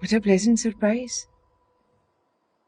what a pleasant surprise.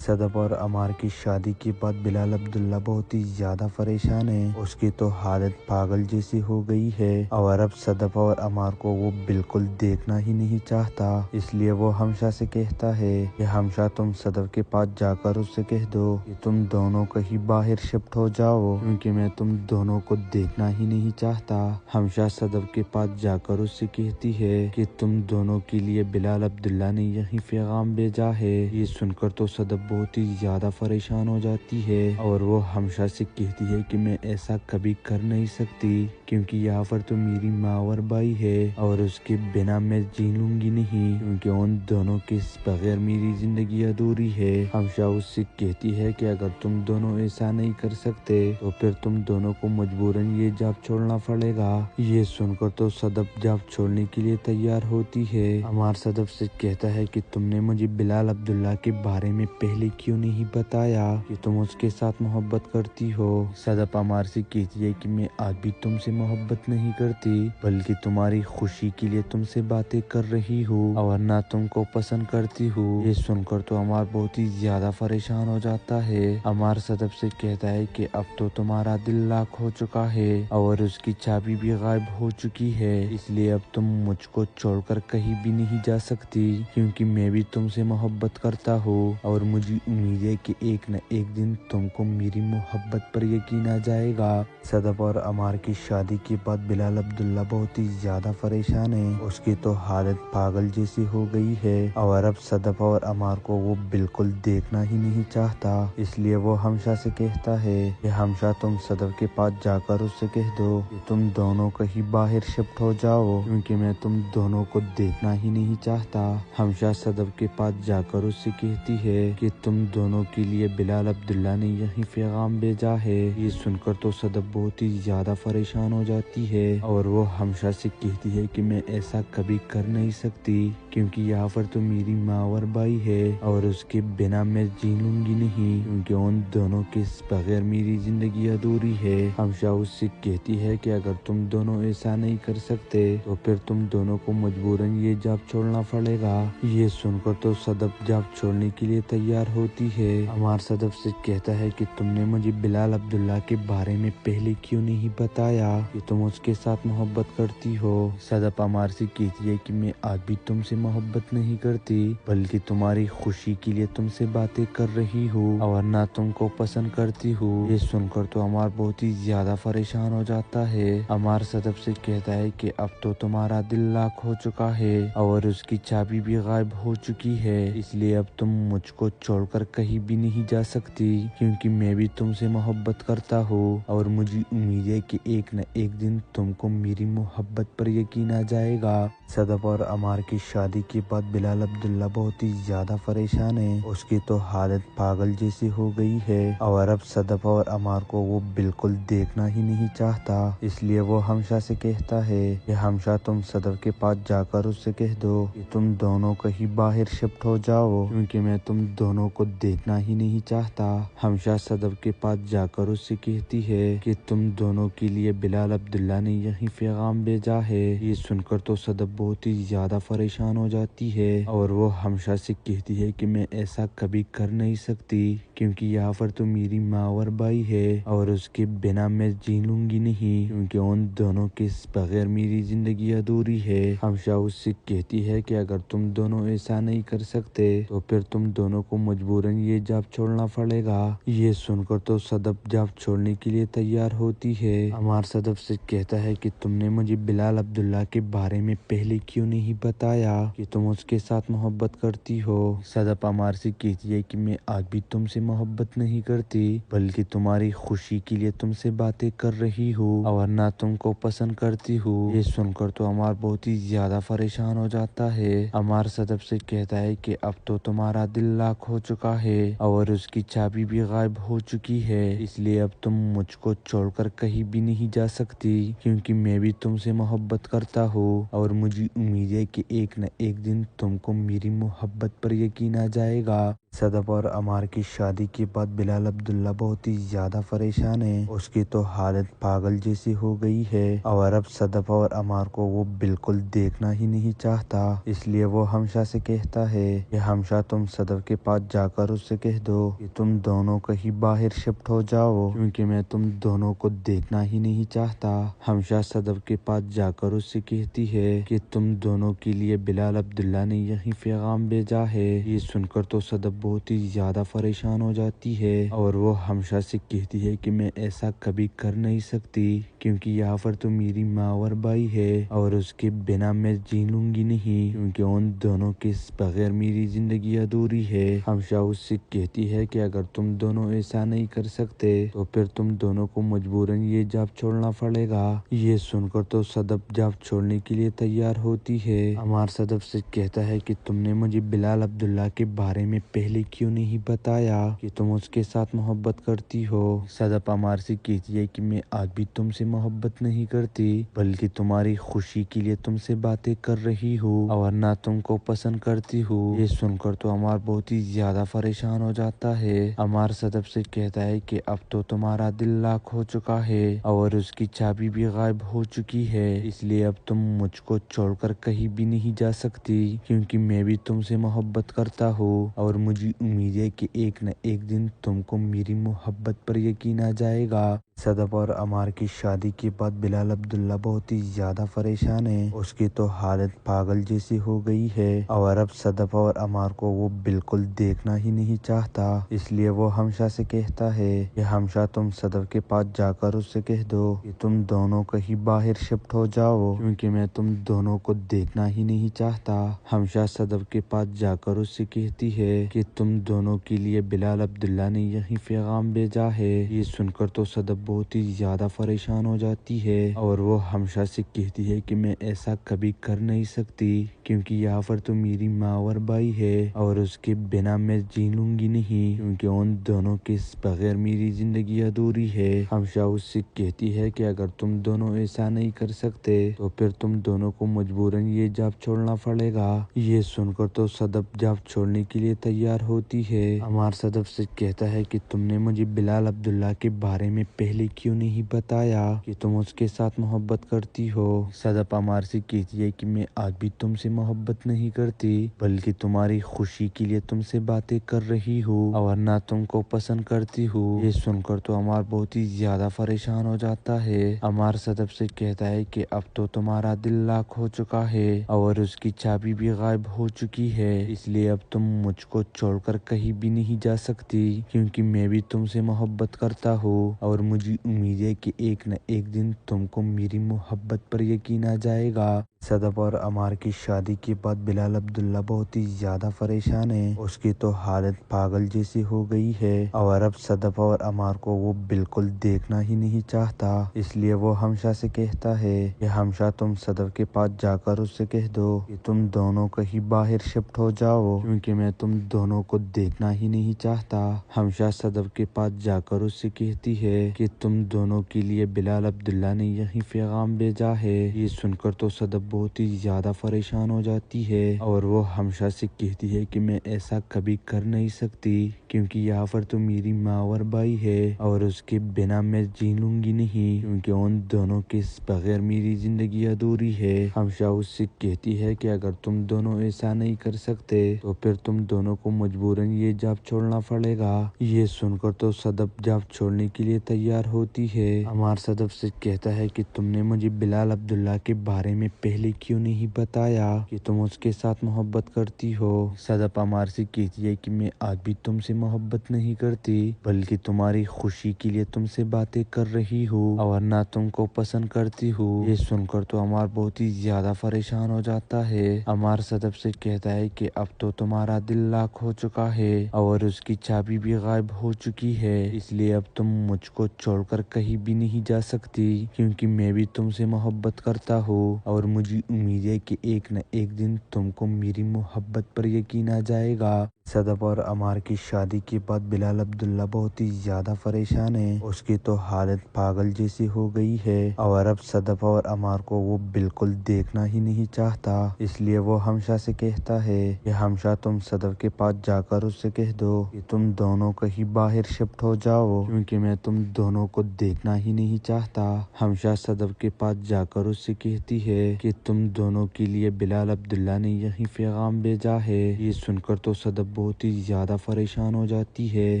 صدف اور عمار کی شادی کے بعد بلال عبداللہ بہت ہی زیادہ پریشان ہے. اس کی تو حالت پاگل جیسی ہو گئی ہے اور اب صدف اور عمار کو وہ بالکل دیکھنا ہی نہیں چاہتا. اس لیے وہ ہمشا سے کہتا ہے کہ ہمشا تم صدف کے پاس جا کر اس سے کہہ دو کہ تم دونوں کہیں باہر شفٹ ہو جاؤ کیونکہ میں تم دونوں کو دیکھنا ہی نہیں چاہتا. ہمشا صدف کے پاس جا کر اس سے کہتی ہے کہ تم دونوں کے لیے بلال عبداللہ نے یہی پیغام بھیجا ہے. یہ سن کر تو صدف بہت ہی زیادہ پریشان ہو جاتی ہے اور وہ ہمشا سے کہتی ہے کہ میں ایسا کبھی کر نہیں سکتی کیونکہ یہاں پر تو میری ماں اور بھائی ہے اور اس کے بنا میں جی لوں گی نہیں کیونکہ ان دونوں کے بغیر میری زندگی ادھوری ہے. ہمشا اس سے کہتی ہے کہ اگر تم دونوں ایسا نہیں کر سکتے تو پھر تم دونوں کو مجبوراً یہ جاب چھوڑنا پڑے گا. یہ سن کر تو صدف جاب چھوڑنے کے لیے تیار ہوتی ہے. عمار صدف سے کہتا ہے کہ تم نے مجھے بلال عبداللہ کے بارے میں پہلے کیوں نہیں بتایا کہ تم اس کے ساتھ محبت کرتی ہو. صدف عمار سے کہتی ہے کہ میں آج بھی تم سے محبت نہیں کرتی بلکہ تمہاری خوشی کے لیے تم سے باتیں کر رہی ہوں اور نہ تم کو پسند کرتی ہوں. یہ سن کر تو عمار بہت ہی زیادہ پریشان ہو جاتا ہے. عمار صدف سے کہتا ہے کہ اب تو تمہارا دل لاک ہو چکا ہے اور اس کی چابی بھی غائب ہو چکی ہے اس لیے اب تم مجھ کو چھوڑ کر کہیں بھی نہیں جا سکتی کیونکہ میں بھی تم سے محبت کرتا ہوں اور مجھے امید ہے کہ ایک نہ ایک دن تم کو میری محبت پر یقین آ جائے گا. صدف اور عمار کی شادی کے بعد بلال عبداللہ بہت ہی زیادہ پریشان ہے. اس کی تو حالت پاگل جیسی ہو گئی ہے اور اب صدف اور عمار کو وہ بالکل دیکھنا ہی نہیں چاہتا. اس لیے وہ ہمشا سے کہتا ہے کہ ہمشا تم صدف کے پاس جا کر اس سے کہہ دو کہ تم دونوں کہیں باہر شفٹ ہو جاؤ کیونکہ میں تم دونوں کو دیکھنا ہی نہیں چاہتا. ہمشا صدف کے پاس جا کر اس سے کہتی ہے کہ تم دونوں کے لیے بلال عبداللہ نے یہی پیغام بھیجا ہے. یہ سن کر تو صدف بہت ہی زیادہ پریشان ہو جاتی ہے اور وہ ہمشا سے کہتی ہے کہ میں ایسا کبھی کر نہیں سکتی کیونکہ یہاں پر تو میری ماں اور بھائی ہے اور اس کے بنا میں جی لوں گی نہیں کیونکہ ان دونوں کے بغیر میری زندگی ادھوری ہے. ہمشا اس سے کہتی ہے کہ اگر تم دونوں ایسا نہیں کر سکتے تو پھر تم دونوں کو مجبوراً یہ جاب چھوڑنا پڑے گا. یہ سن کر تو صدف جاب چھوڑنے کے لیے تیار ہوتی ہے. عمار صدف سے کہتا ہے کہ تم نے مجھے بلال عبداللہ کے بارے میں پہلے کیوں نہیں بتایا کہ تم اس کے ساتھ محبت کرتی ہو. صدف عمار سے کہتی ہے کہ میں آج بھی تم سے محبت نہیں کرتی بلکہ تمہاری خوشی کے لیے تم سے باتیں کر رہی ہوں اور نہ تم کو پسند کرتی ہوں. یہ سن کر تو عمار بہت ہی زیادہ پریشان ہو جاتا ہے. عمار صدف سے کہتا ہے کہ اب تو تمہارا دل لاک ہو چکا ہے اور اس کی چابی بھی غائب ہو چکی ہے اس لیے اب تم مجھ کو چھوڑ کر کہیں بھی نہیں جا سکتی کیونکہ میں بھی تم سے محبت کرتا ہوں اور مجھے امید ہے کہ ایک نہ ایک دن تم کو میری محبت پر یقین آ جائے گا. صدف اور عمار کی شادی کے بعد بلال عبداللہ بہت ہی زیادہ پریشان ہے. اس کی تو حالت پاگل جیسی ہو گئی ہے اور اب صدف اور عمار کو وہ بالکل دیکھنا ہی نہیں چاہتا. اس لیے وہ ہمشا سے کہتا ہے کہ ہمشا تم صدف کے پاس جا کر اس سے کہہ دو کہ تم دونوں کہیں باہر شفٹ ہو جاؤ کیونکہ میں تم دونوں کو دیکھنا ہی نہیں چاہتا. ہمشا صدف کے پاس جا کر اس سے کہتی ہے کہ تم دونوں کے لیے بلال عبداللہ نے یہی پیغام بھیجا ہے. یہ سن کر تو صدف بہت ہی زیادہ پریشان ہو جاتی ہے اور وہ ہمشا سے کہتی ہے کہ میں ایسا کبھی کر نہیں سکتی کیونکہ یہاں پر تو میری ماں اور بھائی ہے اور اس کے بنا میں جی لوں گی نہیں کیونکہ ان دونوں کے بغیر میری زندگی ادھوری ہے. ہمشا اس سے کہتی ہے کہ اگر تم دونوں ایسا نہیں کر سکتے تو پھر تم دونوں کو مجبوراً یہ جاب چھوڑنا پڑے گا. یہ سن کر تو صدف جاب چھوڑنے کے لیے تیار ہوتی ہے. عمار صدف سے کہتا ہے کہ تم نے مجھے بلال عبداللہ کے بارے میں پہلے کیوں نہیں بتایا کہ تم اس کے ساتھ محبت کرتی ہو. صدف عمار سے کہتی ہے کہ میں آج بھی تم سے محبت نہیں کرتی بلکہ تمہاری خوشی کے لیے تم سے باتیں کر رہی ہوں اور نہ تم کو پسند کرتی ہوں. یہ سن کر تو عمار بہت ہی زیادہ پریشان ہو جاتا ہے. عمار صدف سے کہتا ہے کہ اب تو تمہارا دل لاک ہو چکا ہے اور اس کی چابی بھی غائب ہو چکی ہے اس لیے اب تم مجھ کو چھوڑ کر کہیں بھی نہیں جا سکتی کیونکہ میں بھی تم سے محبت کرتا ہوں اور مجھے امید ہے کہ ایک نہ ایک دن تم کو میری محبت پر یقین آ جائے گا. صدف اور عمار کی شادی کے بعد بلال عبداللہ بہت ہی زیادہ پریشان ہے. اس کی تو حالت پاگل جیسی ہو گئی ہے اور اب صدف اور عمار کو وہ بالکل دیکھنا ہی نہیں چاہتا. اس لیے وہ ہمشا سے کہتا ہے کہ ہمشا تم صدف کے پاس جا کر اس سے کہہ دو کہ تم دونوں کہیں باہر شفٹ ہو جاؤ کیونکہ میں تم دونوں کو دیکھنا ہی نہیں چاہتا. ہمشا صدف کے پاس جا کر اس سے کہتی ہے کہ تم دونوں کے لیے بلال عبداللہ نے یہی پیغام بھیجا ہے. یہ سن کر تو صدف بہت ہی زیادہ پریشان ہو جاتی ہے اور وہ ہمشا سے کہتی ہے کہ میں ایسا کبھی کر نہیں سکتی کیونکہ یہاں پر تو میری ماں اور بھائی ہے اور اس کے بنا میں جی لوں گی نہیں کیونکہ ان دونوں کے بغیر میری زندگی ادھوری ہے. ہمشا اس سے کہتی ہے کہ اگر تم دونوں ایسا نہیں کر سکتے تو پھر تم دونوں کو مجبوراً یہ جاب چھوڑنا پڑے گا. یہ سن کر تو صدف جاب چھوڑنے کے لیے تیار ہوتی ہے. عمار صدف سے کہتا ہے کہ تم نے مجھے بلال عبداللہ کے بارے میں پہلے کیوں نہیں بتایا کہ تم اس کے ساتھ محبت کرتی ہو. صدف عمار سے کہتی ہے کہ میں آج بھی تم سے محبت نہیں کرتی بلکہ تمہاری خوشی کے لیے تم سے باتیں کر رہی ہوں اور نہ تم کو پسند کرتی ہوں. یہ سن کر تو عمار بہت ہی زیادہ پریشان ہو جاتا ہے. عمار صدف سے کہتا ہے کہ اب تو تمہارا دل لاک ہو چکا ہے اور اس کی چابی بھی غائب ہو چکی ہے اس لیے اب تم مجھ کو چھوڑ کر کہیں بھی نہیں جا سکتی کیونکہ میں بھی تم سے محبت کرتا ہوں اور مجھے امید ہے کہ ایک نہ ایک دن تم کو میری محبت پر یقین آ جائے گا. صدف اور عمار کی شادی کے بعد بلال عبداللہ بہت ہی زیادہ پریشان ہے. اس کی تو حالت پاگل جیسی ہو گئی ہے اور اب صدف اور عمار کو وہ بالکل دیکھنا ہی نہیں چاہتا. اس لیے وہ ہمشا سے کہتا ہے کہ ہمشا تم صدف کے پاس جا کر اس سے کہہ دو کہ تم دونوں کہیں باہر شفٹ ہو جاؤ کیونکہ میں تم دونوں کو دیکھنا ہی نہیں چاہتا. ہمشا صدف کے پاس جا کر اس سے کہتی ہے کہ تم دونوں کے لیے بلال عبداللہ نے یہی پیغام بھیجا ہے. یہ سن کر تو صدف بہت ہی زیادہ پریشان ہو جاتی ہے اور وہ ہمشا سے کہتی ہے کہ میں ایسا کبھی کر نہیں سکتی کیونکہ یہاں پر تو میری ماں اور بھائی ہے اور اس کے بنا میں جی لوں گی نہیں کیونکہ ان دونوں کے بغیر میری زندگی ادھوری ہے. ہمشا اس سے کہتی ہے کہ اگر تم دونوں ایسا نہیں کر سکتے تو پھر تم دونوں کو مجبوراً یہ جاب چھوڑنا پڑے گا. یہ سن کر تو صدف جاب چھوڑنے کے لیے تیار ہوتی ہے. عمار صدف سے کہتا ہے کہ تم نے مجھے بلال عبداللہ کے بارے میں پہلے کیوں نہیں بتایا کہ تم اس کے ساتھ محبت کرتی ہو. صدف عمار سے کہتی ہے کہ میں آج بھی تم سے محبت نہیں کرتی بلکہ تمہاری خوشی کے لیے تم سے باتیں کر رہی ہوں اور نہ تم کو پسند کرتی ہوں. یہ سن کر تو عمار بہت ہی زیادہ پریشان ہو جاتا ہے. عمار صدف سے کہتا ہے کہ اب تو تمہارا دل لاک ہو چکا ہے اور اس کی چابی بھی غائب ہو چکی ہے اس لیے اب تم مجھ کو چھوڑ کر کہیں بھی نہیں جا سکتی کیونکہ میں بھی تم سے محبت کرتا ہوں اور مجھے امید ہے کہ ایک نہ ایک دن تم کو میری محبت پر یقین آ جائے گا. صدف اور عمار کی شادی کے بعد بلال عبداللہ بہت ہی زیادہ پریشان ہے. اس کی تو حالت پاگل جیسی ہو گئی ہے اور اب صدف اور عمار کو وہ بالکل دیکھنا ہی نہیں چاہتا. اس لیے وہ ہمشا سے کہتا ہے کہ ہمشا تم صدف کے پاس جا کر اس سے کہہ دو کہ تم دونوں کہیں باہر شفٹ ہو جاؤ کیونکہ میں تم دونوں کو دیکھنا ہی نہیں چاہتا. ہمشا صدف کے پاس جا کر اس سے کہتی ہے کہ تم دونوں کے لیے بلال عبداللہ نے یہی پیغام بھیجا ہے. یہ سن کر تو صدف بہت ہی زیادہ پریشان ہو جاتی ہے اور وہ ہمشا سے کہتی ہے کہ میں ایسا کبھی کر نہیں سکتی کیونکہ یہاں پر تو میری ماں اور بھائی ہے اور اس کے بنا میں جی لوں گی نہیں کیونکہ ان دونوں کے بغیر میری زندگی ادھوری ہے. ہمشا اس سے کہتی ہے کہ اگر تم دونوں ایسا نہیں کر سکتے تو پھر تم دونوں کو مجبوراً یہ جاب چھوڑنا پڑے گا. یہ سن کر تو صدف جاب چھوڑنے کے لیے تیار ہوتی ہے. عمار صدف سے کہتا ہے کہ تم نے مجھے بلال عبداللہ کے بارے میں پہلے کیوں نہیں بتایا کہ تم اس کے ساتھ محبت کرتی ہو. صدف عمار سے کہتی ہے کہ میں آج بھی تم سے محبت نہیں کرتی بلکہ تمہاری خوشی کے لیے تم سے باتیں کر رہی ہوں اور نہ تم کو پسند کرتی ہوں. یہ سن کر تو عمار بہت ہی زیادہ پریشان ہو جاتا ہے. عمار صدف سے کہتا ہے کہ اب تو تمہارا دل لاک ہو چکا ہے اور اس کی چابی بھی غائب ہو چکی ہے اس لیے اب تم مجھ کو چھوڑ کر کہیں بھی نہیں جا سکتی کیونکہ میں بھی تم سے محبت کرتا ہوں اور مجھے امید ہے کہ ایک نہ ایک دن تم کو میری محبت پر یقین آ جائے گا. صدف اور عمار کی شادی کے بعد بلال عبداللہ بہت ہی زیادہ پریشان ہے، اس کی تو حالت پاگل جیسی ہو گئی ہے اور اب صدف اور عمار کو وہ بالکل دیکھنا ہی نہیں چاہتا۔ اس لیے وہ ہمشہ سے کہتا ہے کہ ہمشہ تم صدف کے پاس جا کر اس سے کہہ دو کہ تم دونوں کہیں باہر شفٹ ہو جاؤ، کیونکہ میں تم دونوں کو دیکھنا ہی نہیں چاہتا۔ ہمشہ صدف کے پاس جا کر اس سے کہتی ہے کہ تم دونوں کے لیے بلال عبداللہ نے یہی پیغام بھیجا ہے۔ یہ سن کر تو صدف بہت ہی زیادہ پریشان ہو جاتی ہے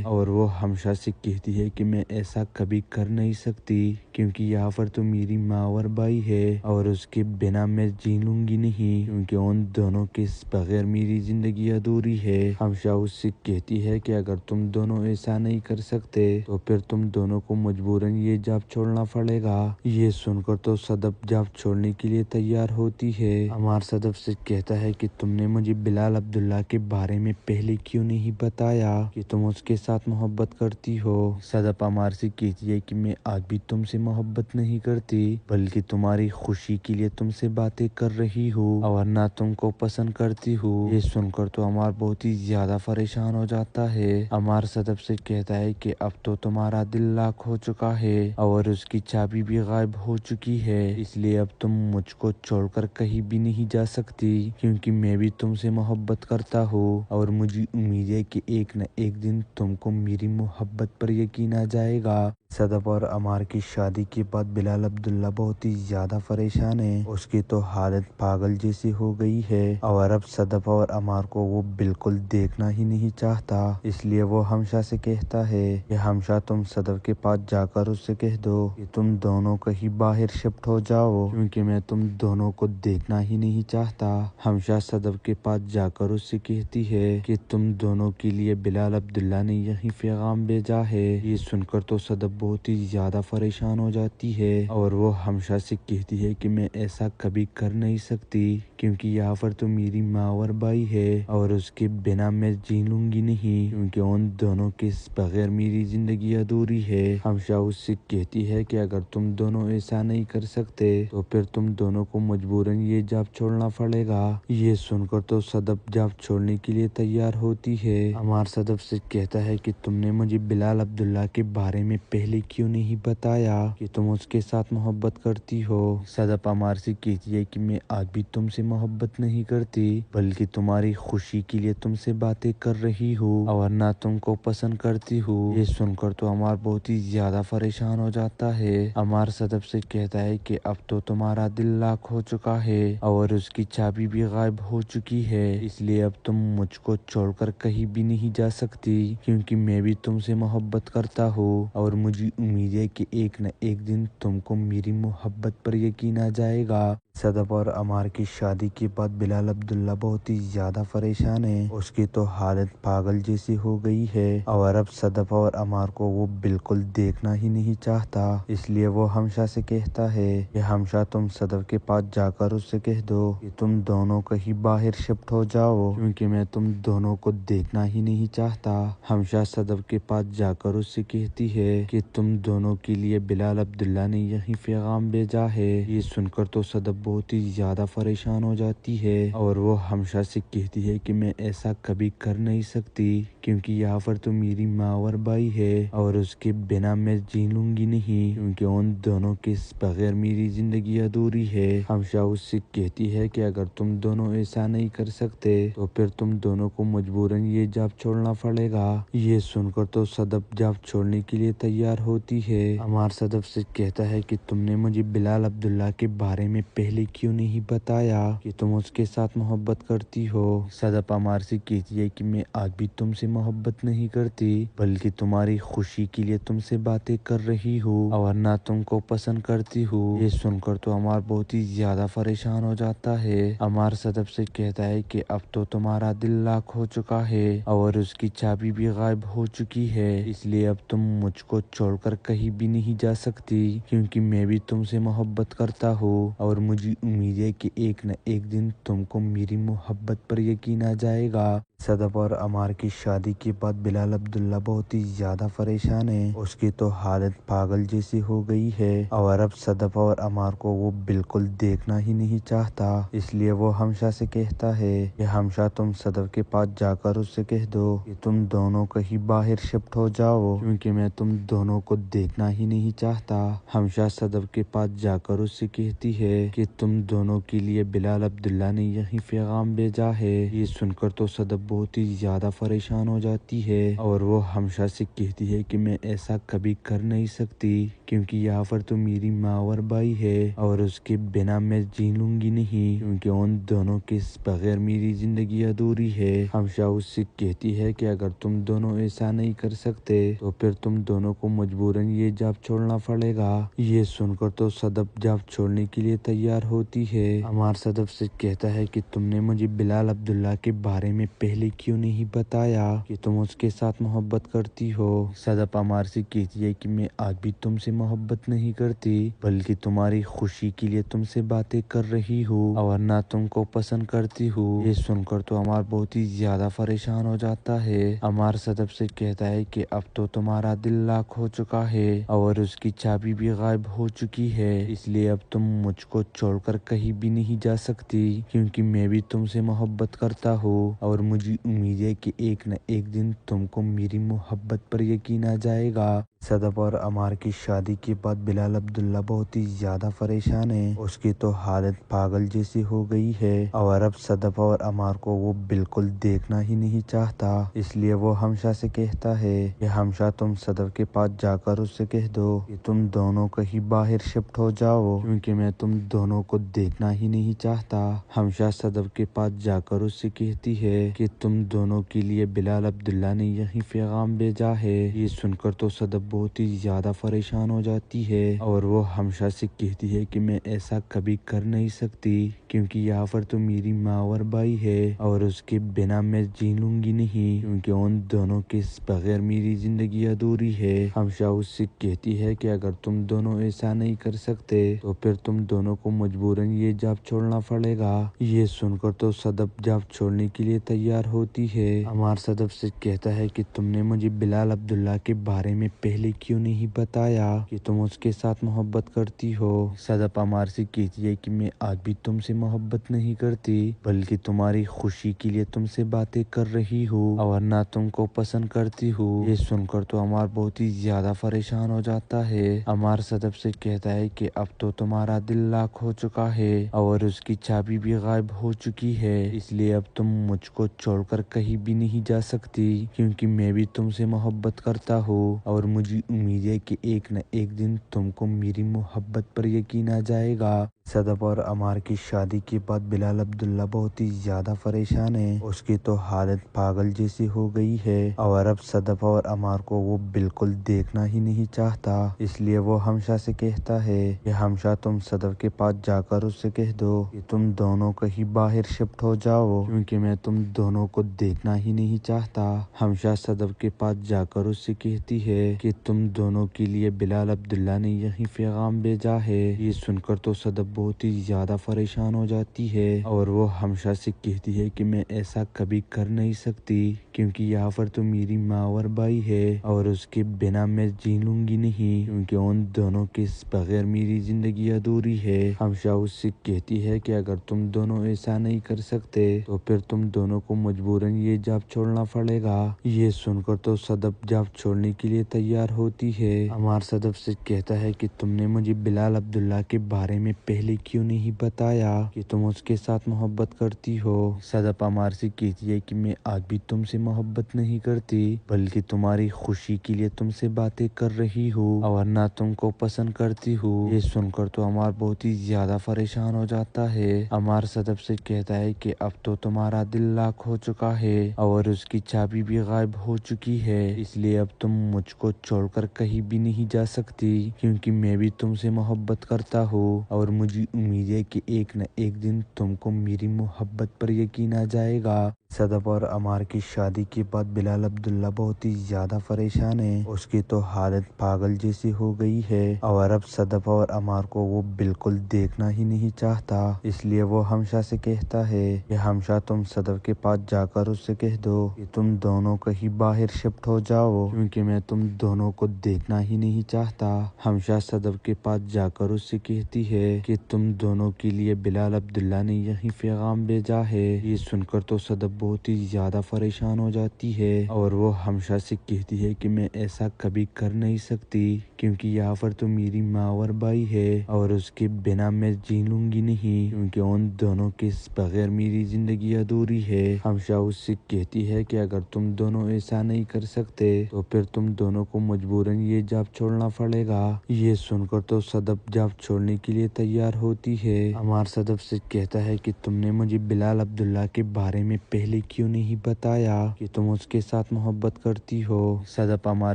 اور وہ ہمشہ سے کہتی ہے کہ میں ایسا کبھی کر نہیں سکتی، کیونکہ یہاں پر تو میری ماں اور بھائی ہے اور اس کے بنا میں جی لوں گی نہیں، کیونکہ ان دونوں کے بغیر میری زندگی ادھوری ہے۔ ہمشہ اس سے کہتی ہے کہ اگر تم دونوں ایسا نہیں کر سکتے تو پھر تم دونوں کو مجبوراً یہ جاب چھوڑنا پڑے گا۔ یہ سن کر تو صدف جاب چھوڑنے کے لیے تیار ہوتی ہے۔ عمار صدف سے کہتا ہے کہ تم نے مجھے بلال عبداللہ کے بارے میں پہلے کیوں نہیں بتایا کہ تم اس کے ساتھ محبت کرتی ہو۔ صدف عمار سے کہتی ہے کہ میں آج بھی تم سے محبت نہیں کرتی، بلکہ تمہاری خوشی کے لیے تم سے باتیں کر رہی ہوں اور نہ تم کو پسند کرتی ہوں۔ یہ سن کر تو عمار بہت ہی زیادہ پریشان ہو جاتا ہے۔ عمار صدف سے کہتا ہے کہ اب تو تمہارا دل لاک ہو چکا ہے اور اس کی چابی بھی غائب ہو چکی ہے، اس لیے اب تم مجھ کو چھوڑ کر کہیں بھی نہیں جا سکتی، کیونکہ میں بھی تم سے محبت کرتا ہوں اور مجھے امید ہے کہ ایک نہ ایک دن تم کو میری محبت پر یقین آ جائے گا۔ صدف اور عمار کی شادی کے بعد بلال عبداللہ بہت ہی زیادہ پریشان ہے، اس کی تو حالت پاگل جیسی ہو گئی ہے اور اب صدف اور عمار کو وہ بالکل دیکھنا ہی نہیں چاہتا۔ اس لیے وہ ہمشہ سے کہتا ہے کہ ہمشہ تم صدف کے پاس جا کر اس سے کہہ دو کہ تم دونوں کہیں باہر شفٹ ہو جاؤ، کیونکہ میں تم دونوں کو دیکھنا ہی نہیں چاہتا۔ ہمشہ صدف کے پاس جا کر اس سے کہتی ہے کہ تم دونوں کے لیے بلال عبداللہ نے یہی پیغام بھیجا ہے۔ یہ سن کر تو صدف بہت ہی زیادہ پریشان ہو جاتی ہے اور وہ ہمشہ سے کہتی ہے کہ میں ایسا کبھی کر نہیں سکتی، کیونکہ یہاں پر تو میری ماں اور بھائی ہے اور اس کے بنا میں جی لوں گی نہیں، کیونکہ ان دونوں کے بغیر میری زندگی ادھوری ہے۔ ہمشہ اس سے کہتی ہے کہ اگر تم دونوں ایسا نہیں کر سکتے تو پھر تم دونوں کو مجبوراً یہ جاب چھوڑنا پڑے گا۔ یہ سن کر تو صدف جاب چھوڑنے کے لیے تیار ہوتی ہے۔ عمار صدف سے کہتا ہے کہ تم نے مجھے بلال عبداللہ کے بارے میں پہلے کیوں نہیں بتایا کہ تم اس کے ساتھ محبت کرتی ہو۔ صدف عمار سے کہتی ہے کہ میں آج بھی تم سے محبت نہیں کرتی، بلکہ تمہاری خوشی کے لیے تم سے باتیں کر رہی ہوں اور نہ تم کو پسند کرتی ہوں۔ یہ سن کر تو عمار بہت ہی زیادہ پریشان ہو جاتا ہے۔ عمار صدف سے کہتا ہے کہ اب تو تمہارا دل لاک ہو چکا ہے اور اس کی چابی بھی غائب ہو چکی ہے، اس لیے اب تم مجھ کو چھوڑ کر کہیں بھی نہیں جا سکتی، کیونکہ میں بھی تم سے محبت کرتا ہوں اور مجھے امید ہے کہ ایک نہ ایک دن تم کو میری محبت پر یقین آ جائے گا۔ صدف اور عمار کی شادی کے بعد بلال عبداللہ بہت ہی زیادہ پریشان ہے، اس کی تو حالت پاگل جیسی ہو گئی ہے اور اب صدف اور عمار کو وہ بالکل دیکھنا ہی نہیں چاہتا۔ اس لیے وہ ہمشہ سے کہتا ہے کہ ہمشہ تم صدف کے پاس جا کر اس سے کہہ دو کہ تم دونوں کہیں باہر شفٹ ہو جاؤ، کیونکہ میں تم دونوں کو دیکھنا ہی نہیں چاہتا۔ ہمشہ صدف کے پاس جا کر اس سے کہتی ہے کہ تم دونوں کے لیے بلال عبداللہ نے یہی پیغام بھیجا ہے۔ یہ سن کر تو صدف بہت ہی زیادہ پریشان ہو جاتی ہے اور وہ ہمشہ سے کہتی ہے کہ میں ایسا کبھی کر نہیں سکتی، کیونکہ یہاں پر تو میری ماں اور بھائی ہے اور اس کے بنا میں جی لوں گی نہیں، کیونکہ ان دونوں کے بغیر میری زندگی ادھوری ہے۔ ہمشہ اس سے کہتی ہے کہ اگر تم دونوں ایسا نہیں کر سکتے تو پھر تم دونوں کو مجبوراً یہ جاب چھوڑنا پڑے گا۔ یہ سن کر تو صدف جاب چھوڑنے کے لیے تیار ہوتی ہے۔ عمار صدف سے کہتا ہے کہ تم نے مجھے بلال عبداللہ کے بارے میں پہلے کیوں نہیں بتایا کہ تم اس کے ساتھ محبت کرتی ہو۔ صدف عمار سے کہتی ہے کہ میں آج بھی تم سے محبت نہیں کرتی، بلکہ تمہاری خوشی کے لیے تم سے باتیں کر رہی ہوں اور نہ تم کو پسند کرتی ہوں۔ یہ سن کر تو عمار بہت ہی زیادہ پریشان ہو جاتا ہے۔ عمار صدف سے کہتا ہے کہ اب تو تمہارا دل لاک ہو چکا ہے اور اس کی چابی بھی غائب ہو چکی ہے، اس لیے اب تم مجھ کو چھوڑ کر کہیں بھی نہیں جا سکتی، کیونکہ میں بھی تم سے محبت کرتا ہوں اور مجھے امید ہے کہ ایک نہ ایک دن تم کو میری محبت پر یقین آ جائے گا۔ صدف اور عمار کی شادی کے بعد بلال عبداللہ بہت ہی زیادہ پریشان ہے. اس کی تو حالت پاگل جیسی ہو گئی ہے اور اب صدف اور عمار کو وہ بالکل دیکھنا ہی نہیں چاہتا. اس لیے وہ ہمشا سے کہتا ہے کہ ہمشا تم صدف کے پاس جا کر اس سے کہہ دو کہ تم دونوں کہیں باہر شفٹ ہو جاؤ کیونکہ میں تم دونوں کو دیکھنا ہی نہیں چاہتا. ہمشا صدف کے پاس جا کر اس سے کہتی ہے کہ تم دونوں کے لیے بلال عبداللہ نے یہی پیغام بھیجا ہے. یہ سن کر تو صدف بہت ہی زیادہ پریشان ہو جاتی ہے اور وہ ہمشا سے کہتی ہے کہ میں ایسا کبھی کر نہیں سکتی کیونکہ یہاں پر تو میری ماں اور بھائی ہے اور اس کے بنا میں جی لوں گی نہیں کیونکہ ان دونوں کے بغیر میری زندگی ادھوری ہے. ہمشا اس سے کہتی ہے کہ اگر تم دونوں ایسا نہیں کر سکتے تو پھر تم دونوں کو مجبوراً یہ جاب چھوڑنا پڑے گا. یہ سن کر تو صدف جاب چھوڑنے کے لیے تیار ہوتی ہے. عمار صدف سے کہتا ہے کہ تم نے مجھے بلال عبداللہ کے بارے میں پہلے کیوں نہیں بتایا کہ تم اس کے ساتھ محبت کرتی ہو. صدف عمار سے کہتی ہے کہ میں آج بھی تم سے محبت نہیں کرتی بلکہ تمہاری خوشی کے لیے تم سے باتیں کر رہی ہوں اور نہ تم کو پسند کرتی ہوں. یہ سن کر تو عمار بہت ہی زیادہ پریشان ہو جاتا ہے. عمار صدف سے کہتا ہے کہ اب تو تمہارا دل لاک ہو چکا ہے اور اس کی چابی بھی غائب ہو چکی ہے اس لیے اب تم مجھ کو چھوڑ کر کہیں بھی نہیں جا سکتی کیونکہ میں بھی تم سے محبت کرتا ہوں اور مجھے امید ہے کہ ایک نہ ایک دن تم کو میری محبت پر یقین آ جائے گا. صدف اور عمار کی شادی کے بعد بلال عبداللہ بہت ہی زیادہ پریشان ہے. اس کی تو حالت پاگل جیسی ہو گئی ہے اور اب صدف اور عمار کو وہ بالکل دیکھنا ہی نہیں چاہتا. اس لیے وہ ہمشا سے کہتا ہے کہ ہمشا تم صدف کے پاس جا کر اس سے کہہ دو کہ تم دونوں کہیں باہر شفٹ ہو جاؤ کیونکہ میں تم دونوں کو دیکھنا ہی نہیں چاہتا. ہمشا صدف کے پاس جا کر اس سے کہتی ہے کہ تم دونوں کے لیے بلال عبداللہ نے یہی پیغام بھیجا ہے. یہ سن کر تو صدف بہت ہی زیادہ پریشان ہو جاتی ہے اور وہ ہمشا سے کہتی ہے کہ میں ایسا کبھی کر نہیں سکتی کیونکہ یہاں پر تو میری ماں اور بھائی ہے اور اس کے بنا میں جی لوں گی نہیں کیونکہ ان دونوں کے بغیر میری زندگی ادھوری ہے. ہمشا اس سے کہتی ہے کہ اگر تم دونوں ایسا نہیں کر سکتے تو پھر تم دونوں کو مجبوراً یہ جاب چھوڑنا پڑے گا. یہ سن کر تو صدف جاب چھوڑنے کے لیے تیار ہوتی ہے. عمار صدف سے کہتا ہے کہ تم نے مجھے بلال عبداللہ کے بارے میں پہلے کیوں نہیں بتایا کہ تم اس کے ساتھ محبت کرتی ہو. صدف عمار سے کہتی ہے کہ میں آج بھی تم سے محبت نہیں کرتی بلکہ تمہاری خوشی کے لیے تم سے باتیں کر رہی ہوں اور نہ تم کو پسند کرتی ہوں. یہ سن کر تو عمار بہت ہی زیادہ پریشان ہو جاتا ہے. عمار صدف سے کہتا ہے کہ اب تو تمہارا دل لاک ہو چکا ہے اور اس کی چابی بھی غائب ہو چکی ہے اس لیے اب تم مجھ کو چھوڑ کر کہیں بھی نہیں جا سکتی کیونکہ میں بھی تم سے محبت کرتا ہوں اور مجھے امید ہے کہ ایک نہ ایک دن تم کو میری محبت پر یقین آ جائے گا. صدف اور عمار کی شادی کے بعد بلال عبداللہ بہت ہی زیادہ پریشان ہے. اس کی تو حالت پاگل جیسی ہو گئی ہے اور اب صدف اور عمار کو وہ بالکل دیکھنا ہی نہیں چاہتا. اس لیے وہ ہمشا سے کہتا ہے کہ ہمشا تم صدف کے پاس جا کر اس سے کہہ دو کہ تم دونوں کہیں باہر شفٹ ہو جاؤ کیونکہ میں تم دونوں کو دیکھنا ہی نہیں چاہتا. ہمشا صدف کے پاس جا کر اس سے کہتی ہے کہ تم دونوں کے لیے بلال عبداللہ نے یہی پیغام بھیجا ہے. یہ سن کر تو صدف بہت ہی زیادہ پریشان ہو جاتی ہے اور وہ ہمشا سے کہتی ہے کہ میں ایسا کبھی کر نہیں سکتی کیونکہ یہاں پر تو میری ماں اور بھائی ہے اور اس کے بنا میں جی لوں گی نہیں کیونکہ ان دونوں کے بغیر میری زندگی ادھوری ہے. ہمشا اس سے کہتی ہے کہ اگر تم دونوں ایسا نہیں کر سکتے تو پھر تم دونوں کو مجبوراً یہ جاب چھوڑنا پڑے گا. یہ سن کر تو صدف جاب چھوڑنے کے لیے تیار ہوتی ہے. عمار صدف سے کہتا ہے کہ تم نے مجھے بلال عبداللہ کے بارے میں پہلے کیوں نہیں بتایا کہ تم اس کے ساتھ محبت کرتی ہو. صدف عمار سے کہتی ہے کہ میں آج بھی تم سے محبت نہیں کرتی بلکہ تمہاری خوشی کے لیے تم سے باتیں کر رہی ہوں اور نہ تم کو پسند کرتی ہوں. یہ سن کر تو عمار بہت ہی زیادہ پریشان ہو جاتا ہے. عمار صدف سے کہتا ہے کہ اب تو تمہارا دل لاک ہو چکا ہے اور اس کی چابی بھی غائب ہو چکی ہے اس لیے اب تم مجھ کو چھوڑ کر کہیں بھی نہیں جا سکتی کیونکہ میں بھی تم سے محبت کرتا ہوں اور مجھے امید ہے کہ ایک نہ ایک دن تم کو میری محبت پر یقین آ جائے گا. صدف اور عمار کی شادی کے بعد بلال عبداللہ بہت ہی زیادہ پریشان ہے، اس کی تو حالت پاگل جیسی ہو گئی ہے اور اب صدف اور عمار کو وہ بالکل دیکھنا ہی نہیں چاہتا، اس لیے وہ ہمشہ سے کہتا ہے کہ ہمشہ تم صدف کے پاس جا کر اس سے کہہ دو کہ تم دونوں کہیں باہر شفٹ ہو جاؤ کیونکہ میں تم دونوں کو دیکھنا ہی نہیں چاہتا۔ ہمشہ صدف کے پاس جا کر اس سے کہتی ہے کہ تم دونوں کے لیے بلال عبداللہ نے یہی پیغام بھیجا ہے۔ یہ سن کر تو صدف بہت ہی زیادہ پریشان ہو جاتی ہے اور وہ ہمشہ سے کہتی ہے کہ میں ایسا کبھی کر نہیں سکتی کیونکہ یہاں پر تو میری ماں اور بھائی ہے اور اس کے بنا میں جی لوں گی نہیں کیونکہ ان دونوں کے بغیر میری زندگی ادھوری ہے۔ ہمشہ اس سے کہتی ہے کہ اگر تم دونوں ایسا نہیں کر سکتے تو پھر تم دونوں کو مجبوراً یہ جاب چھوڑنا پڑے گا۔ یہ سن کر تو صدف جاب چھوڑنے کے لیے تیار ہوتی ہے۔ عمار صدف سے کہتا ہے کہ تم نے مجھے بلال عبداللہ کے بارے میں پہلے کیوں نہیں بتایا کہ تم اس کے ساتھ محبت کرتی ہو۔ صدف عمار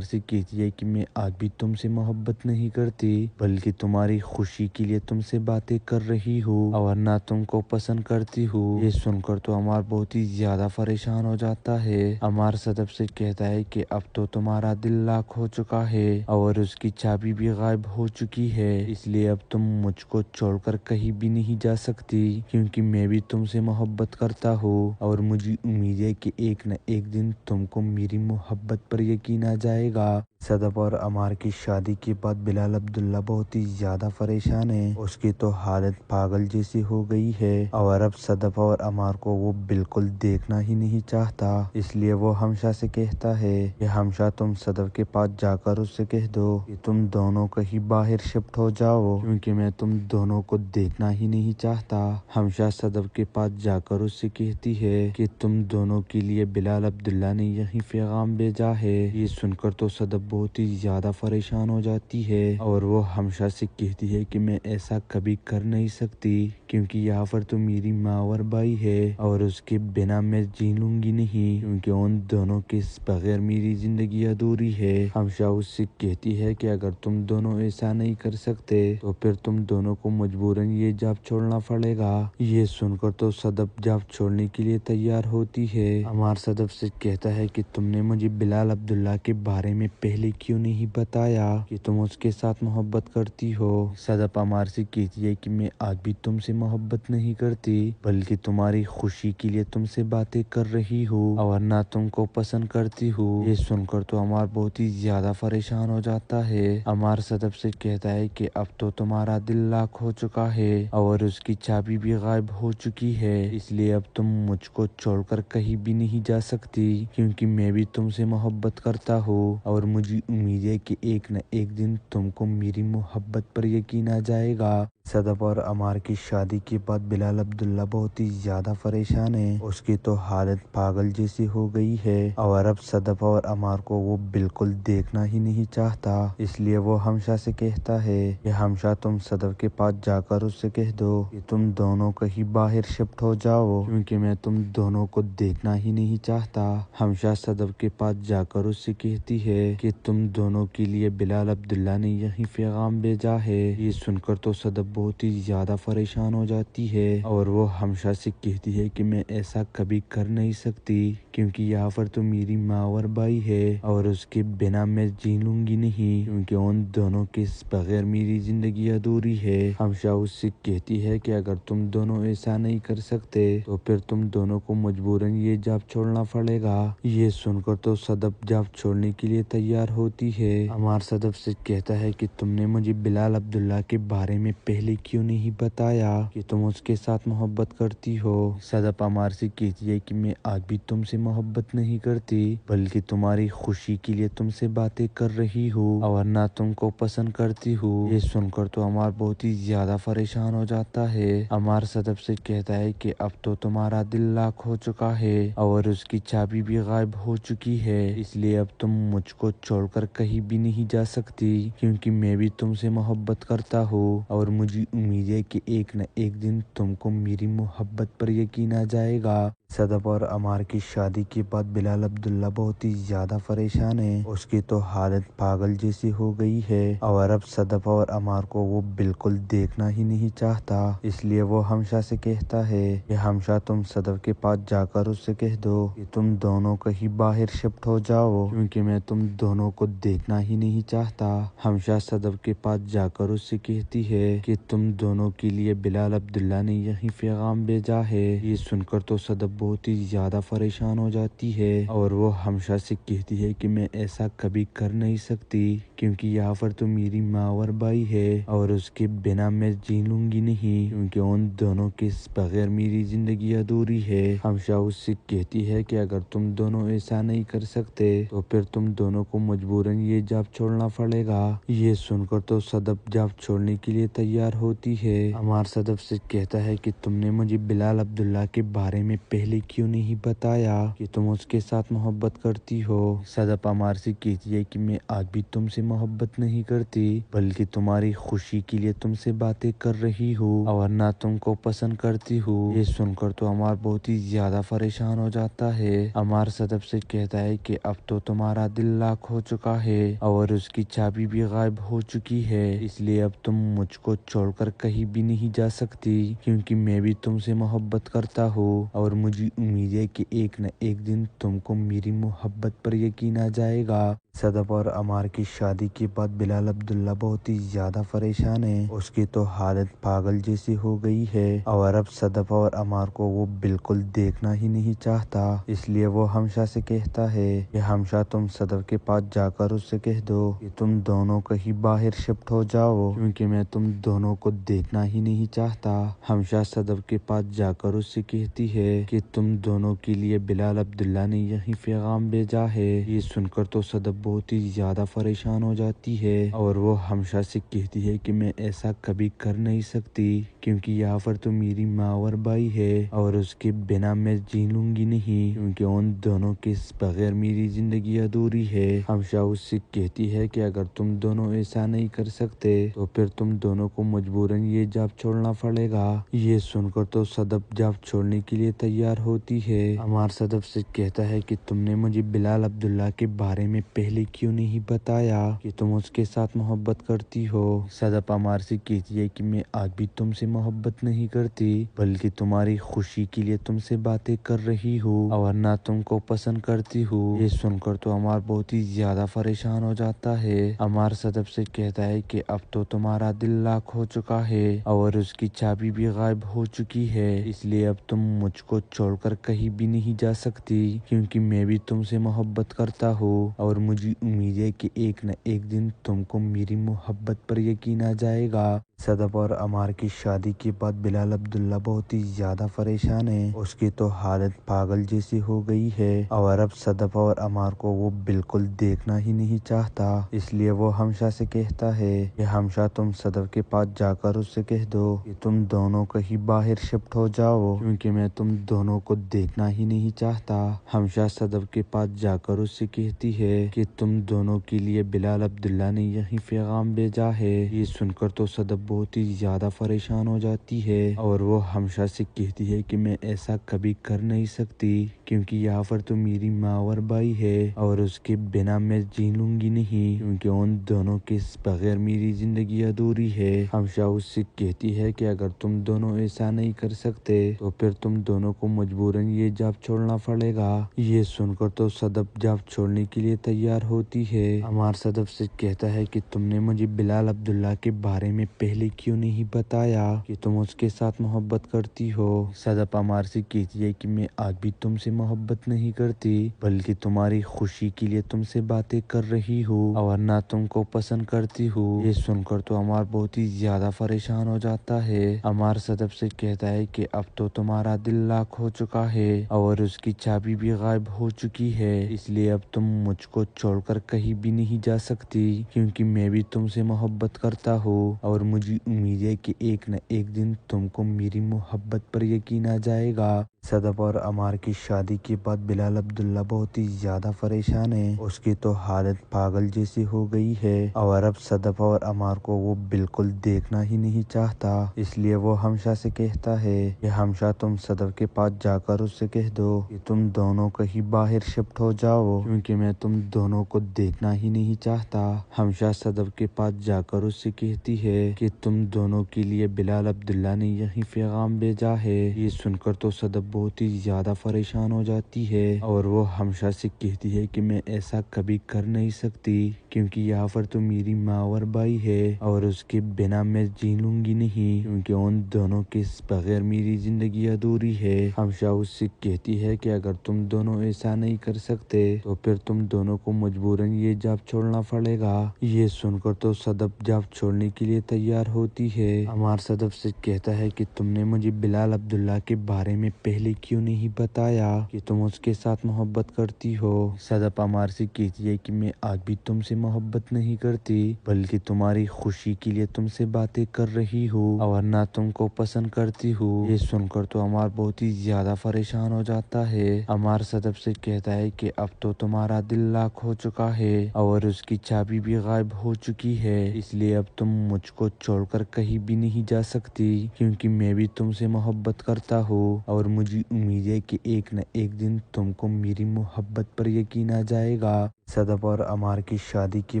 سے کہتی ہے کہ میں آج بھی تم سے محبت نہیں کرتی بلکہ تمہاری خوشی کے لیے تم سے باتیں کر رہی ہوں اور نہ تم کو پسند کرتی ہوں۔ یہ سن کر تو عمار بہت ہی زیادہ پریشان ہو جاتا ہے۔ عمار صدف سے کہتا ہے کہ اب تو تمہارا دل لاک ہو چکا ہے اور اس کی چابی بھی غائب ہو چکی ہے، اس لیے اب تم مجھ کو چھوڑ کر کہیں بھی نہیں جا سکتی کیونکہ میں بھی تم سے محبت کرتا ہوں اور مجھے امید ہے کہ ایک نہ ایک دن تم کو میری محبت پر یقین آ جائے گا۔ صدف اور عمار کی شادی کے بعد بلال عبداللہ بہت ہی زیادہ پریشان ہے، اس کی تو حالت پاگل جیسی ہو گئی ہے اور اب صدف اور عمار کو وہ بالکل دیکھنا ہی نہیں چاہتا، اس لیے وہ ہمشہ سے کہتا ہے کہ ہمشہ تم صدف کے پاس جا کر اس سے کہہ دو کہ تم دونوں کہیں باہر شفٹ ہو جاؤ کیونکہ میں تم دونوں کو دیکھنا ہی نہیں چاہتا۔ ہمشہ صدف کے پاس جا کر اس سے کہتی ہے کہ تم دونوں کے لیے بلال عبداللہ نے یہی پیغام بھیجا ہے۔ یہ سن کر تو صدف بہت ہی زیادہ پریشان ہو جاتی ہے اور وہ ہمشہ سے کہتی ہے کہ میں ایسا کبھی کر نہیں سکتی کیونکہ یہاں پر تو میری ماں اور بھائی ہے اور اس کے بنا میں جی لوں گی نہیں کیونکہ ان دونوں کے بغیر میری زندگی ادھوری ہے۔ ہمشہ اس سے کہتی ہے کہ اگر تم دونوں ایسا نہیں کر سکتے تو پھر تم دونوں کو مجبوراً یہ جاب چھوڑنا پڑے گا۔ یہ سن کر تو صدف جاب چھوڑنے کے لیے تیار ہوتی ہے۔ عمار صدف سے کہتا ہے کہ تم نے مجھے بلال عبداللہ کے بارے میں پہلے کیوں نہیں بتایا کہ تم اس کے ساتھ محبت کرتی ہو۔ صدف عمار سے کہتی ہے کہ میں آج بھی تم سے محبت نہیں کرتی بلکہ تمہاری خوشی کے لیے تم سے باتیں کر رہی ہوں اور نہ تم کو پسند کرتی ہوں۔ یہ سن کر تو عمار بہت ہی زیادہ پریشان ہو جاتا ہے۔ عمار صدف سے کہتا ہے کہ اب تو تمہارا دل لاک ہو چکا ہے اور اس کی چابی بھی غائب ہو چکی ہے، اس لیے اب تم مجھ کو چھوڑ کر کہیں بھی نہیں جا سکتی کیونکہ میں بھی تم سے محبت کرتا ہوں اور مجھے امید ہے کہ ایک نہ ایک دن تم کو میری محبت پر یقین آ جائے گا۔ صدف اور عمار کی شادی کے بعد بلال عبداللہ بہت ہی زیادہ پریشان ہے، اس کی تو حالت پاگل جیسی ہو گئی ہے اور اب صدف اور عمار کو وہ بالکل دیکھنا ہی نہیں چاہتا، اس لیے وہ ہمشہ سے کہتا ہے کہ ہمشہ تم صدف کے پاس جا کر اس سے کہہ دو کہ تم دونوں کہیں باہر شفٹ ہو جاؤ کیونکہ میں تم دونوں کو دیکھنا ہی نہیں چاہتا۔ ہمشہ صدف کے پاس جا کر اس سے کہتی ہے کہ تم دونوں کے لیے بلال عبداللہ نے یہی پیغام بھیجا ہے۔ یہ سن کر تو صدف بہت ہی زیادہ پریشان ہو جاتی ہے اور وہ ہمشہ سے کہتی ہے کہ میں ایسا کبھی کر نہیں سکتی کیونکہ یہاں پر تو میری ماں اور بھائی ہے اور اس کے بنا میں جی لوں گی نہیں کیونکہ ان دونوں کے بغیر میری زندگی ادھوری ہے۔ ہمشہ اس سے کہتی ہے کہ اگر تم دونوں ایسا نہیں کر سکتے تو پھر تم دونوں کو مجبوراً یہ جاب چھوڑنا پڑے گا۔ یہ سن کر تو صدف جاب چھوڑنے کے لیے تیار ہوتی ہے۔ عمار صدف سے کہتا ہے کہ تم نے مجھے بلال عبداللہ کے بارے میں پہلے کیوں نہیں بتایا کہ تم اس کے ساتھ محبت کرتی ہو۔ صدف عمار سے کہتی ہے کہ میں آج بھی تم سے محبت نہیں کرتی بلکہ تمہاری خوشی کے لیے تم سے باتیں کر رہی ہوں اور نہ تم کو پسند کرتی ہوں۔ یہ سن کر تو عمار بہت ہی زیادہ پریشان ہو جاتا ہے۔ عمار صدف سے کہتا ہے کہ اب تو تمہارا دل لاک ہو چکا ہے اور اس کی چابی بھی غائب ہو چکی ہے، اس لیے اب تم مجھ کو چھوڑ کر کہیں بھی نہیں جا سکتی کیونکہ میں بھی تم سے محبت کرتا ہوں اور مجھے امید ہے کہ ایک نہ ایک دن تم کو میری محبت پر یقین آ جائے گا۔ صدف اور عمار کی شادی کے بعد بلال عبداللہ بہت ہی زیادہ پریشان ہے، اس کی تو حالت پاگل جیسی ہو گئی ہے اور اب صدف اور عمار کو وہ بالکل دیکھنا ہی نہیں چاہتا، اس لیے وہ ہمشہ سے کہتا ہے کہ ہمشہ تم صدف کے پاس جا کر اس سے کہہ دو کہ تم دونوں کہیں باہر شفٹ ہو جاؤ، کیونکہ میں تم دونوں کو دیکھنا ہی نہیں چاہتا۔ ہمشہ صدف کے پاس جا کر اس سے کہتی ہے کہ تم دونوں کے لیے بلال عبداللہ نے یہی پیغام بھیجا ہے۔ یہ سن کر تو صدف بہت ہی زیادہ پریشان ہو جاتی ہے اور وہ ہمشہ سے کہتی ہے کہ میں ایسا کبھی کر نہیں سکتی، کیونکہ یہاں پر تو میری ماں اور بھائی ہے اور اس کے بنا میں جی لوں گی نہیں، کیونکہ ان دونوں کے بغیر میری زندگی ادھوری ہے۔ ہمشہ اس سے کہتی ہے کہ اگر تم دونوں ایسا نہیں کر سکتے تو پھر تم دونوں کو مجبوراً یہ جاب چھوڑنا پڑے گا۔ یہ سن کر تو صدف جاب چھوڑنے کے لیے تیار ہوتی ہے۔ عمار صدف سے کہتا ہے کہ تم نے مجھے بلال عبداللہ کے بارے میں پہلے کیوں نہیں بتایا کہ تم اس کے ساتھ محبت کرتی ہو۔ صدف عمار سے کہتی ہے کہ میں آج بھی تم سے محبت نہیں کرتی، بلکہ تمہاری خوشی کے لیے تم سے باتیں کر رہی ہوں اور نہ تم کو پسند کرتی ہوں۔ یہ سن کر تو عمار بہت ہی زیادہ پریشان ہو جاتا ہے۔ عمار صدف سے کہتا ہے کہ اب تو تمہارا دل لاک ہو چکا ہے اور اس کی چابی بھی غائب ہو چکی ہے، اس لیے اب تم مجھ کو چھوڑ کر کہیں بھی نہیں جا سکتی، کیونکہ میں بھی تم سے محبت کرتا ہوں اور مجھے امید ہے کہ ایک نہ ایک دن تم کو میری محبت پر یقین آ جائے گا۔ صدف اور عمار کی شادی کے بعد بلال عبداللہ بہت ہی زیادہ پریشان ہے، اس کی تو حالت پاگل جیسی ہو گئی ہے اور اب صدف اور عمار کو وہ بالکل دیکھنا ہی نہیں چاہتا، اس لیے وہ ہمشہ سے کہتا ہے کہ ہمشہ تم صدف کے پاس جا کر اس سے کہہ دو کہ تم دونوں کہیں باہر شفٹ ہو جاؤ، کیونکہ میں تم دونوں کو دیکھنا ہی نہیں چاہتا۔ ہمشہ صدف کے پاس جا کر اس سے کہتی ہے کہ تم دونوں کے لیے بلال عبداللہ نے یہی پیغام بھیجا ہے۔ یہ سن کر تو صدف بہت ہی زیادہ پریشان ہو جاتی ہے اور وہ ہمشہ سے کہتی ہے کہ میں ایسا کبھی کر نہیں سکتی، کیونکہ یہاں پر تو میری ماں اور بھائی ہے اور اس کے بنا میں جی لوں گی نہیں، کیونکہ ان دونوں کے بغیر میری زندگی ادھوری ہے۔ ہمشہ اس سے کہتی ہے کہ اگر تم دونوں ایسا نہیں کر سکتے تو پھر تم دونوں کو مجبوراً یہ جاب چھوڑنا پڑے گا۔ یہ سن کر تو صدف جاب چھوڑنے کے لیے تیار ہوتی ہے۔ عمار صدف سے کہتا ہے کہ تم نے مجھے بلال عبداللہ کے بارے میں پہلے کیوں نہیں بتایا کہ تم اس کے ساتھ محبت کرتی ہو۔ صدف عمار سے کہتی ہے کہ میں آج بھی تم سے محبت نہیں کرتی، بلکہ تمہاری خوشی کے لیے تم سے باتیں کر رہی ہوں اور نہ تم کو پسند کرتی ہوں۔ یہ سن کر تو عمار بہت ہی زیادہ پریشان ہو جاتا ہے۔ عمار صدف سے کہتا ہے کہ اب تو تمہارا دل لاک ہو چکا ہے اور اس کی چابی بھی غائب ہو چکی ہے، اس لیے اب تم مجھ کو چھوڑ کر کہیں بھی نہیں جا سکتی، کیونکہ میں بھی تم سے محبت کرتا ہوں اور مجھے امید ہے کہ ایک نہ ایک دن تم کو میری محبت پر یقین آ جائے گا۔ صدف اور عمار کی شادی کے بعد بلال عبداللہ بہت ہی زیادہ پریشان ہے، اس کی تو حالت پاگل جیسی ہو گئی ہے اور اب صدف اور عمار کو وہ بالکل دیکھنا ہی نہیں چاہتا، اس لیے وہ ہمشہ سے کہتا ہے کہ ہمشہ تم صدف کے پاس جا کر اس سے کہہ دو کہ تم دونوں کہیں باہر شفٹ ہو جاؤ، کیونکہ میں تم دونوں کو دیکھنا ہی نہیں چاہتا۔ ہمشہ صدف کے پاس جا کر اس سے کہتی ہے کہ تم دونوں کے لیے بلال عبداللہ نے یہی پیغام بھیجا ہے۔ یہ سن کر تو صدف بہت ہی زیادہ پریشان ہو جاتی ہے اور وہ ہمشہ سے کہتی ہے کہ میں ایسا کبھی کر نہیں سکتی، کیونکہ یہاں پر تو میری ماں اور بھائی ہے اور اس کے بنا میں جی لوں گی نہیں، کیونکہ ان دونوں کے بغیر میری زندگی ادھوری ہے۔ ہمشہ اس سے کہتی ہے کہ اگر تم دونوں ایسا نہیں کر سکتے تو پھر تم دونوں کو مجبوراً یہ جاب چھوڑنا پڑے گا۔ یہ سن کر تو صدف جاب چھوڑنے کے لیے تیار ہوتی ہے۔ عمار صدف سے کہتا ہے کہ تم نے مجھے بلال عبداللہ کے بارے میں پہلے کیوں نہیں بتایا کہ تم اس کے ساتھ محبت کرتی ہو۔ صدف عمار سے کہتی ہے کہ میں آج بھی تم سے محبت نہیں کرتی، بلکہ تمہاری خوشی کے لیے تم سے باتیں کر رہی ہوں اور نہ تم کو پسند کرتی ہوں۔ یہ سن کر تو عمار بہت ہی زیادہ پریشان ہو جاتا ہے۔ عمار صدف سے کہتا ہے کہ اب تو تمہارا دل لاک ہو چکا ہے اور اس کی چابی بھی غائب ہو چکی ہے، اس لیے اب تم مجھ کو چھوڑ کر کہیں بھی نہیں جا سکتی، کیونکہ میں بھی تم سے محبت کرتا ہوں اور مجھے امید ہے کہ ایک نہ ایک دن تم کو میری محبت پر یقین آ جائے گا۔ صدف اور عمار کی شادی کے بعد بلال عبداللہ بہت ہی زیادہ پریشان ہے، اس کی تو حالت پاگل جیسی ہو گئی ہے اور اب صدف اور عمار کو وہ بالکل دیکھنا ہی نہیں چاہتا، اس لیے وہ ہمشہ سے کہتا ہے کہ ہمشہ تم صدف کے پاس جا کر اس سے کہہ دو کہ تم دونوں کہیں باہر شفٹ ہو جاؤ کیونکہ میں تم دونوں کو دیکھنا ہی نہیں چاہتا۔ ہمشہ صدف کے پاس جا کر اس سے کہتی ہے کہ تم دونوں کے لیے بلال عبداللہ نے یہی پیغام بھیجا ہے۔ یہ سن کر تو صدف بہت ہی زیادہ پریشان ہو جاتی ہے اور وہ ہمشہ سے کہتی ہے کہ میں ایسا کبھی کر نہیں سکتی کیونکہ یہاں پر تو میری ماں اور بھائی ہے اور اس کے بنا میں جی لوں گی نہیں کیونکہ ان دونوں کے بغیر میری زندگی ادھوری ہے۔ ہمشہ اس سے کہتی ہے کہ اگر تم دونوں ایسا نہیں کر سکتے تو پھر تم دونوں کو مجبوراً یہ جاب چھوڑنا پڑے گا۔ یہ سن کر تو صدف جاب چھوڑنے کے لیے تیار ہوتی ہے۔ عمار صدف سے کہتا ہے کہ تم نے مجھے بلال عبداللہ کے بارے میں پہلے کیوں نہیں بتایا کہ تم اس کے ساتھ محبت کرتی ہو۔ صدف عمار سے کہتی ہے کہ میں آج بھی تم سے محبت نہیں کرتی بلکہ تمہاری خوشی کے لیے تم سے باتیں کر رہی ہوں اور نہ تم کو پسند کرتی ہوں۔ یہ سن کر تو عمار بہت ہی زیادہ پریشان ہو جاتا ہے۔ عمار صدف سے کہتا ہے کہ اب تو تمہارا دل لاک ہو چکا ہے اور اس کی چابی بھی غائب ہو چکی ہے، اس لیے اب تم مجھ کو چھوڑ کر کہیں بھی نہیں جا سکتی کیونکہ میں بھی تم سے محبت کرتا ہوں اور مجھے امید ہے کہ ایک نہ ایک دن تم کو میری محبت پر یقین آ جائے گا۔ صدف اور عمار کی شادی کے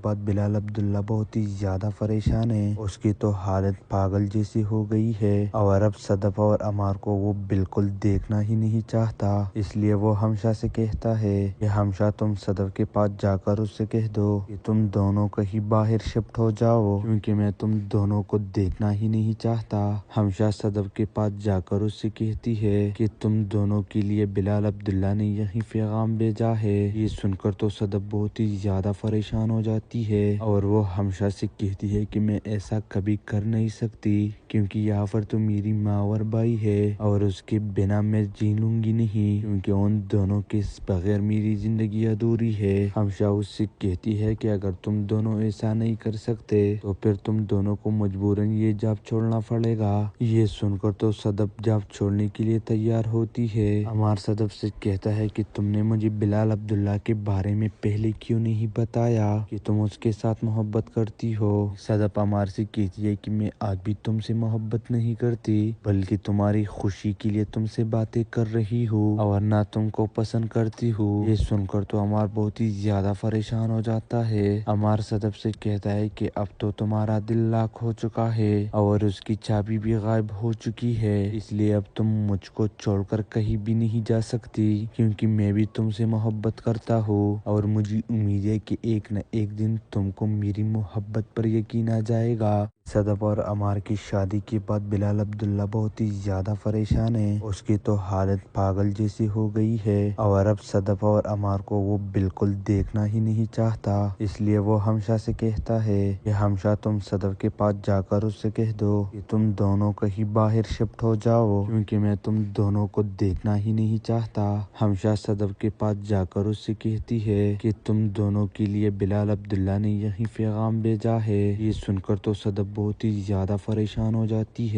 بعد بلال عبداللہ بہت ہی زیادہ پریشان ہے، اس کی تو حالت پاگل جیسی ہو گئی ہے اور اب صدف اور عمار کو وہ بالکل دیکھنا ہی نہیں چاہتا، اس لیے وہ ہمشہ سے کہتا ہے کہ ہمشہ تم صدف کے پاس جا کر اس سے کہہ دو کہ تم دونوں کہیں باہر شفٹ ہو جاؤ کیونکہ میں تم دونوں کو دیکھنا ہی نہیں چاہتا۔ ہمشہ صدف کے پاس جا کر اس سے کہتی ہے کہ تم دونوں کے لیے بلال عبداللہ نے یہی پیغام بھیجا ہے۔ یہ سن کر تو صدف بہت ہی زیادہ پریشان ہو جاتی ہے اور وہ ہمشہ سے کہتی ہے کہ میں ایسا کبھی کر نہیں سکتی کیونکہ یہاں پر تو میری ماں اور بھائی ہے اور اس کے بنا میں جی لوں گی نہیں کیونکہ ان دونوں کے بغیر میری زندگی ادھوری ہے۔ ہمشہ اس سے کہتی ہے کہ اگر تم دونوں ایسا نہیں کر سکتے تو پھر تم دونوں کو مجبوراً یہ جاب چھوڑنا پڑے گا۔ یہ سن کر تو صدف جاب چھوڑنے کے لیے تیار ہوتی ہے۔ عمار صدف سے کہتا ہے کہ تم نے مجھے بلال عبداللہ کے بارے میں پہلے کیوں نہیں بتایا کہ تم اس کے ساتھ محبت کرتی ہو۔ صدف عمار سے کہتی ہے کہ میں آج بھی تم سے محبت نہیں کرتی بلکہ تمہاری خوشی کے لیے تم سے باتیں کر رہی ہوں اور نہ تم کو پسند کرتی ہوں۔ یہ سن کر تو عمار بہت ہی زیادہ پریشان ہو جاتا ہے۔ عمار صدف سے کہتا ہے کہ اب تو تمہارا دل لاک ہو چکا ہے اور اس کی چابی بھی غائب ہو چکی ہے، اس لیے اب تم مجھ کو چھوڑ کر کہیں بھی نہیں جا سکتی کیونکہ میں بھی تم سے محبت کرتا ہوں اور مجھے امید ہے کہ ایک نہ ایک دن تم کو میری محبت پر یقین آ جائے گا۔ صدف اور عمار کی شادی کے بعد بلال عبداللہ بہت ہی زیادہ پریشان ہے، اس کی تو حالت پاگل جیسی ہو گئی ہے اور اب صدف اور عمار کو وہ بالکل دیکھنا ہی نہیں چاہتا، اس لیے وہ ہمشہ سے کہتا ہے کہ ہمشہ تم صدف کے پاس جا کر اس سے کہہ دو کہ تم دونوں کہیں باہر شفٹ ہو جاؤ کیونکہ میں تم دونوں کو دیکھنا ہی نہیں چاہتا۔ ہمشہ صدف کے پاس جا کر اس سے کہتی ہے کہ تم دونوں کے لیے بلال عبداللہ نے یہی پیغام بھیجا ہے۔ یہ سن کر تو صدف بہت ہی زیادہ پریشان ہو جاتی ہے۔